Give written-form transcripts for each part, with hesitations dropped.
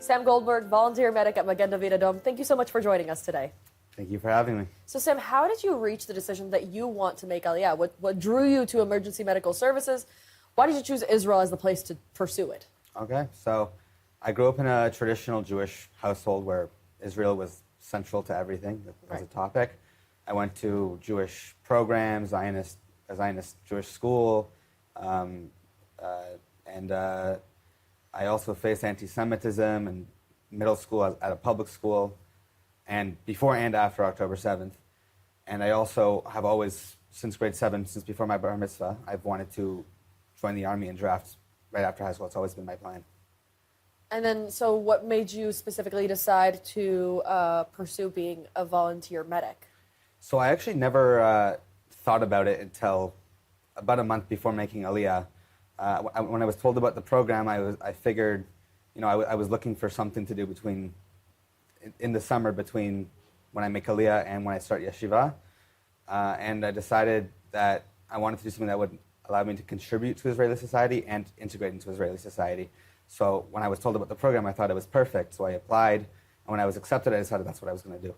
Sam Goldberg, volunteer medic at Magen Adom. Thank you so much for joining us today. Thank you for having me. So Sam, how did you reach the decision that you want to make Aliyah? What drew you to emergency medical services? Why did you choose Israel as the place to pursue it? Okay, so I grew up in a traditional Jewish household where Israel was central to everything as a topic. I went to Jewish programs, a Zionist Jewish school, and I also faced anti-Semitism in middle school at a public school, and before and after October 7th. And I also have always, since grade 7, since before my bar mitzvah, I've wanted to join the army and draft right after high school. It's always been my plan. And then, so what made you specifically decide to pursue being a volunteer medic? So I actually never thought about it until about a month before making Aliyah. When I was told about the program, I figured, I was looking for something to do in the summer between when I make Aliyah and when I start yeshiva. And I decided that I wanted to do something that would allow me to contribute to Israeli society and integrate into Israeli society. So when I was told about the program, I thought it was perfect. So I applied, and when I was accepted, I decided that's what I was going to do.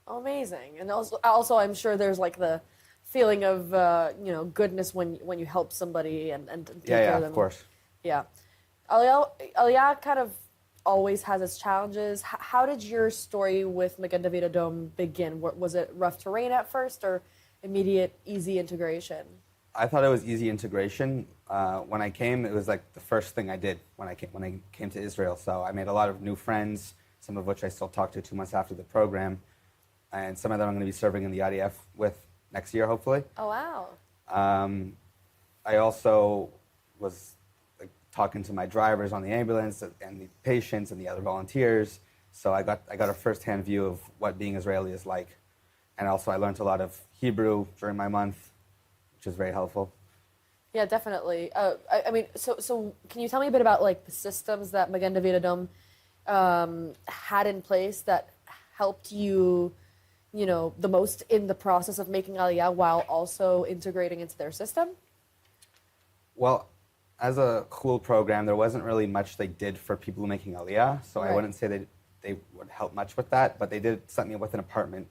Amazing. And also I'm sure there's like the feeling of goodness when you help somebody and take care of them. Of course. Yeah. Aliyah kind of always has its challenges. How did your story with Magen Adom begin? Was it rough terrain at first or immediate easy integration? I thought it was easy integration. When I came, it was like the first thing I did when I came to Israel. So I made a lot of new friends, some of which I still talk to 2 months after the program, and some of them I'm going to be serving in the IDF with next year, hopefully. Oh, wow. I also was talking to my drivers on the ambulance and the patients and the other volunteers. So I got a first-hand view of what being Israeli is like. And also I learned a lot of Hebrew during my month, which is very helpful. Yeah, definitely. So can you tell me a bit about like the systems that Magen Adom had in place that helped you, the most in the process of making Aliyah while also integrating into their system? Well, as a cool program, there wasn't really much they did for people making Aliyah, so I wouldn't say they would help much with that, but they did set me up with an apartment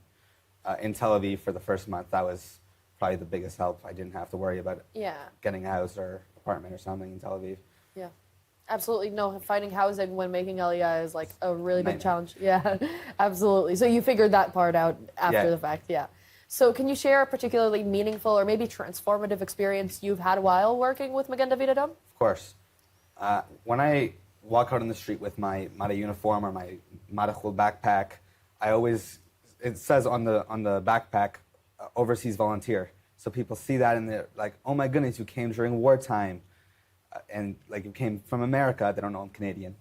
in Tel Aviv for the first month. That was probably the biggest help. I didn't have to worry about getting a house or apartment or something in Tel Aviv. Yeah, absolutely. No, finding housing when making Aliyah is like a really big challenge. Yeah, absolutely. So you figured that part out after the fact, yeah. So can you share a particularly meaningful or maybe transformative experience you've had while working with Magen Adom? Of course. When I walk out on the street with my Mada uniform or my Mada Chul backpack, it says on the backpack, overseas volunteer. So people see that and they're like, oh my goodness, you came during wartime. And like you came from America. They don't know I'm Canadian.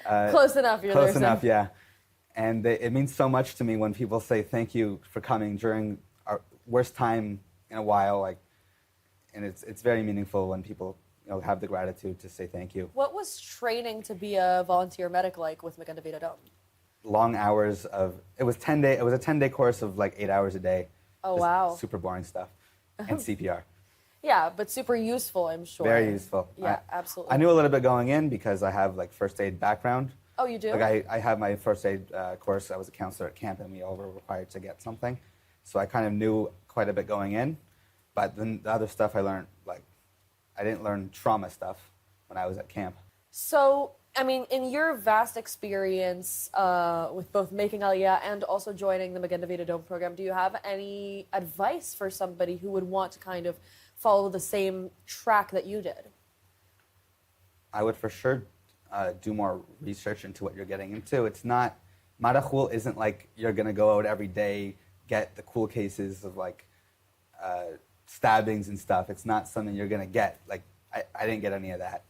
Close enough, you're Close enough, yeah. And it means so much to me when people say thank you for coming during our worst time in a while. And it's very meaningful when people have the gratitude to say thank you. What was training to be a volunteer medic like with Magen Adom? Long hours of it was a 10-day course of like 8 hours a day. Oh, wow. Super boring stuff. And CPR. Yeah, but super useful, I'm sure. Very useful. Yeah, absolutely. I knew a little bit going in because I have like first aid background. Oh, you do? Like I have my first aid course. I was a counselor at camp, and we all were required to get something. So I kind of knew quite a bit going in. But then the other stuff I learned, I didn't learn trauma stuff when I was at camp. So, in your vast experience with both making Aliyah and also joining the Magen Adom program, do you have any advice for somebody who would want to kind of follow the same track that you did? I would for sure do more research into what you're getting into. It's not, Mada Chul isn't like you're going to go out every day, get the cool cases of stabbings and stuff. It's not something you're going to get. I didn't get any of that.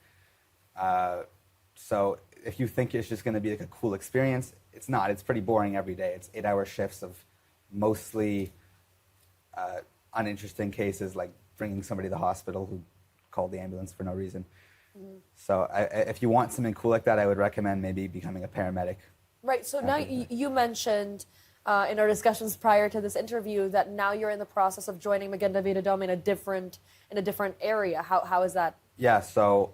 So if you think it's just going to be like a cool experience, it's not. It's pretty boring every day. It's 8-hour shifts of mostly uninteresting cases, like bringing somebody to the hospital who called the ambulance for no reason. Mm-hmm. So if you want something cool like that, I would recommend maybe becoming a paramedic. Right. So now you mentioned in our discussions prior to this interview that now you're in the process of joining Magen Adom in a different area. How is that? Yeah. So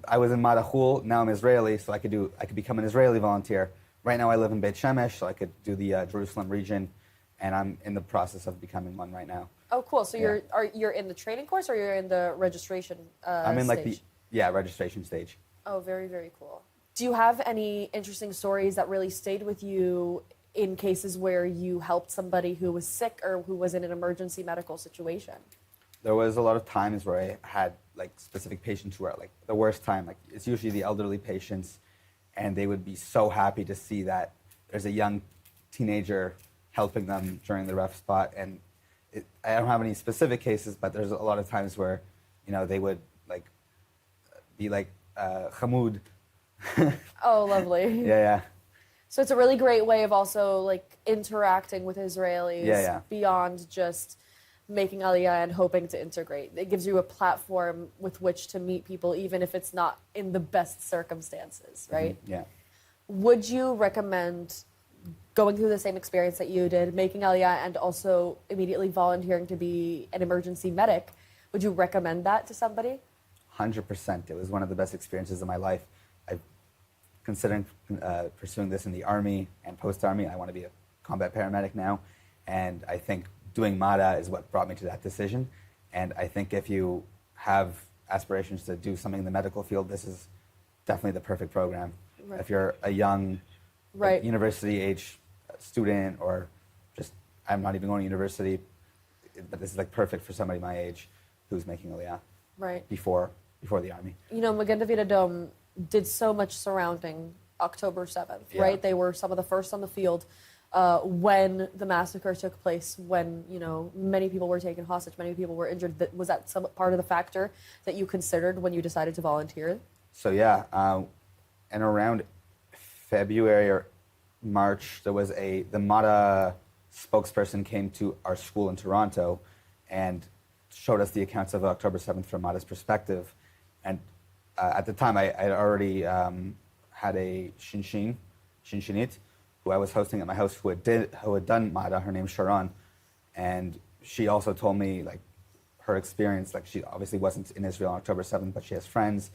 I was in Madachul, now I'm Israeli, so I could become an Israeli volunteer. Right now I live in Beit Shemesh, so I could do the Jerusalem region, and I'm in the process of becoming one right now. Oh, cool. So Yeah. you're in the training course, or you're in the registration I'm in like stage? registration stage. Oh, very, very cool. Do you have any interesting stories that really stayed with you in cases where you helped somebody who was sick or who was in an emergency medical situation? There was a lot of times where I had like specific patients who are like the worst time. Like it's usually the elderly patients, and they would be so happy to see that there's a young teenager helping them during the rough spot. And I don't have any specific cases, but there's a lot of times where, they would like be like Hamoud. Oh, lovely. Yeah. So it's a really great way of also like interacting with Israelis Yeah. beyond just making Aliyah and hoping to integrate. It gives you a platform with which to meet people, even if it's not in the best circumstances, right? Mm-hmm. Yeah. Would you recommend going through the same experience that you did, making Aliyah and also immediately volunteering to be an emergency medic? Would you recommend that to somebody? 100%. It was one of the best experiences of my life. I'm considering pursuing this in the Army and post-Army. I want to be a combat paramedic now. And I think doing MADA is what brought me to that decision. And I think if you have aspirations to do something in the medical field, this is definitely the perfect program. Right. If you're a young Right. university-age student, or just, I'm not even going to university, but this is like perfect for somebody my age who's making Aliyah Right. before the Army. Magen David Adom did so much surrounding October 7th, Yeah. right? They were some of the first on the field when the massacre took place, when, many people were taken hostage, many people were injured. Was that some part of the factor that you considered when you decided to volunteer? So yeah, and around February or March, there was the MADA spokesperson came to our school in Toronto and showed us the accounts of October 7th from MADA's perspective. And at the time, I had already had a Shinshinit, who I was hosting at my house, who had done MADA. Her name's Sharon, and she also told me like her experience. Like she obviously wasn't in Israel on October 7th, but she has friends,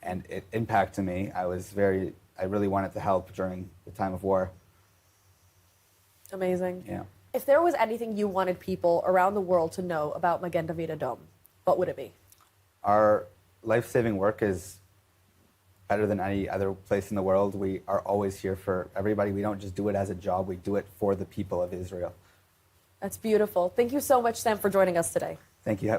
and it impacted me. I really wanted to help during the time of war. Amazing. Yeah. If there was anything you wanted people around the world to know about Magen David Adom, what would it be? Our life-saving work is better than any other place in the world. We are always here for everybody. We don't just do it as a job. We do it for the people of Israel. That's beautiful. Thank you so much, Sam, for joining us today. Thank you.